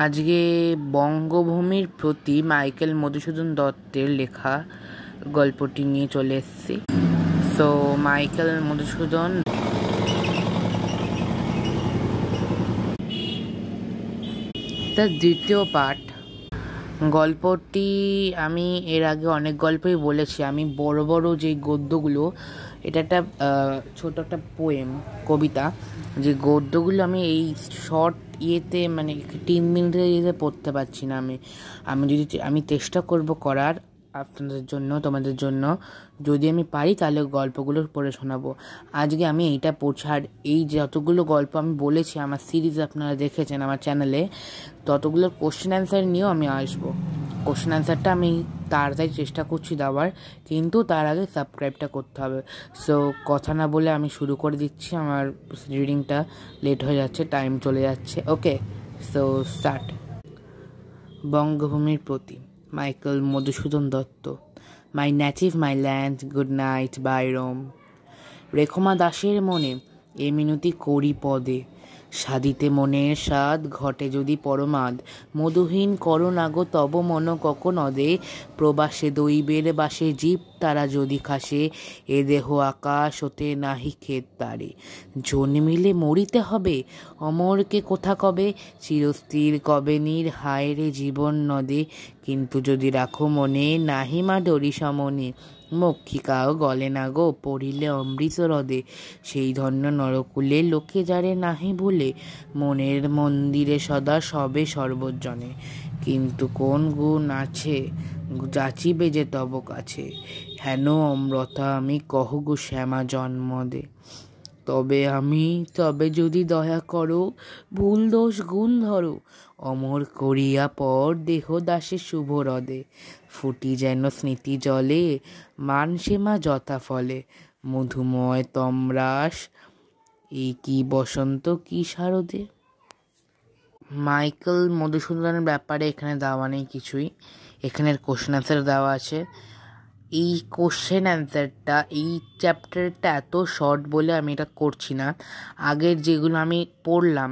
আজকে বঙ্গভূমির প্রতি মাইকেল মধুসূদন দত্তের লেখা গল্পটি নিয়ে চলে এসেছি। সো মাইকেল মধুসূদন তার দ্বিতীয় পাঠ। গল্পটি আমি এর আগে অনেক গল্পই বলেছি। আমি বড় বড় যে গদ্যগুলো, এটা একটা ছোট একটা পোয়েম, কবিতা, যে গদ্যগুলো আমি এই শর্ট ইয়েতে মানে 3 মিনিটের ইয়েতে পড়তে পারছি না। আমি চেষ্টা করব করার আপনাদের জন্য, তোমাদের জন্য। যদি আমি পারি তাহলে গল্পগুলো পড়ে শোনাবো। আজকে আমি এইটা পড়ছি। আর এই যতগুলো গল্প আমি বলেছি আমার সিরিজ আপনারা দেখেছেন আমার চ্যানেলে, ততগুলোর কোশ্চেন অ্যান্সার নিয়েও আমি আসবো। কোশ্চেন অ্যান্সারটা আমি তাড়াতাড়ি চেষ্টা করছি দেওয়ার, কিন্তু তার আগে সাবস্ক্রাইবটা করতে হবে। সো কথা না বলে আমি শুরু করে দিচ্ছি। আমার রিডিংটা লেট হয়ে যাচ্ছে, টাইম চলে যাচ্ছে। ওকে, সো স্টার্ট। বঙ্গভূমির প্রতি, Michael Madhusudan Dutta. My native, my land, good night Byron. রেখমা দাসের মনে এ মিনতি করি পদে, সাধিতে মনের স্বাদ ঘটে যদি পরমাদ। মধুহীন করোনাগো তব মন ককনদে, প্রবাসে দৈবের বাসে জীব তারা যদি খাসে, এ দেহ আকাশ হতে নাহি খেত তারে। জন্মিলে মরিতে হবে, অমরকে কোথা কবে, চিরস্থির কবে নীর হায় রে জীবন নদে। কিন্তু যদি রাখো মনে, নাহি মা ডরি সমনে, মক্ষিকাও গলে না গো পড়িলে অমৃত হ্রদে। সেই ধন্য নরকুলে লোকে যারে নাহি ভুলে, মনের মন্দিরে সদা সবে সর্বজনে। কিন্তু কোন গুণ আছে যাচিবে যে তব কাছে, হেন অমরতা আমি কহ গো শ্যামা জন্ম দে। তবে যদি দয়া করো, ভুল দোষ গুণ ধরো, অমর করিয়া পর দেহ দাসে শুভ হ্রদে। ফুটি যেন স্মৃতি জলে, মান সেমা যথা ফলে, মধুময় তমরাস এই কি বসন্ত কি শারদে। মাইকেল মধুসূদনের ব্যাপারে এখানে দেওয়া নেই কিছুই, এখানের কোশ্চেন অ্যান্সার দেওয়া আছে। এই কোশ্চেন অ্যান্সারটা, এই চ্যাপ্টারটা এত শর্ট বলে আমি এটা করছি না। আগের যেগুলো আমি পড়লাম,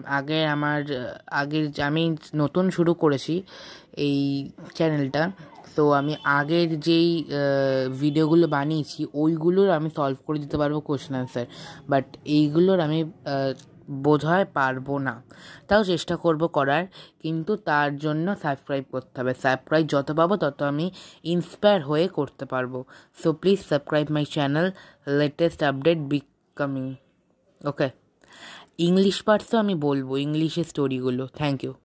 আমি নতুন শুরু করেছি এই চ্যানেলটা, তো আমি আগের যেই ভিডিওগুলো বানিয়েছি ওইগুলোর আমি সলভ করে দিতে পারবো কোশ্চেন অ্যান্সার, বাট এইগুলোর আমি বোধহয় পারবো না। তাও চেষ্টা করব করার, কিন্তু তার জন্য সাবস্ক্রাইব করতে হবে। সাবস্ক্রাইব যত পাবো তত আমি ইন্সপায়ার হয়ে করতে পারবো। So please subscribe my channel, latest update be coming. Okay, English পার্টসও আমি বলবো, ইংলিশের স্টোরিগুলো। Thank you.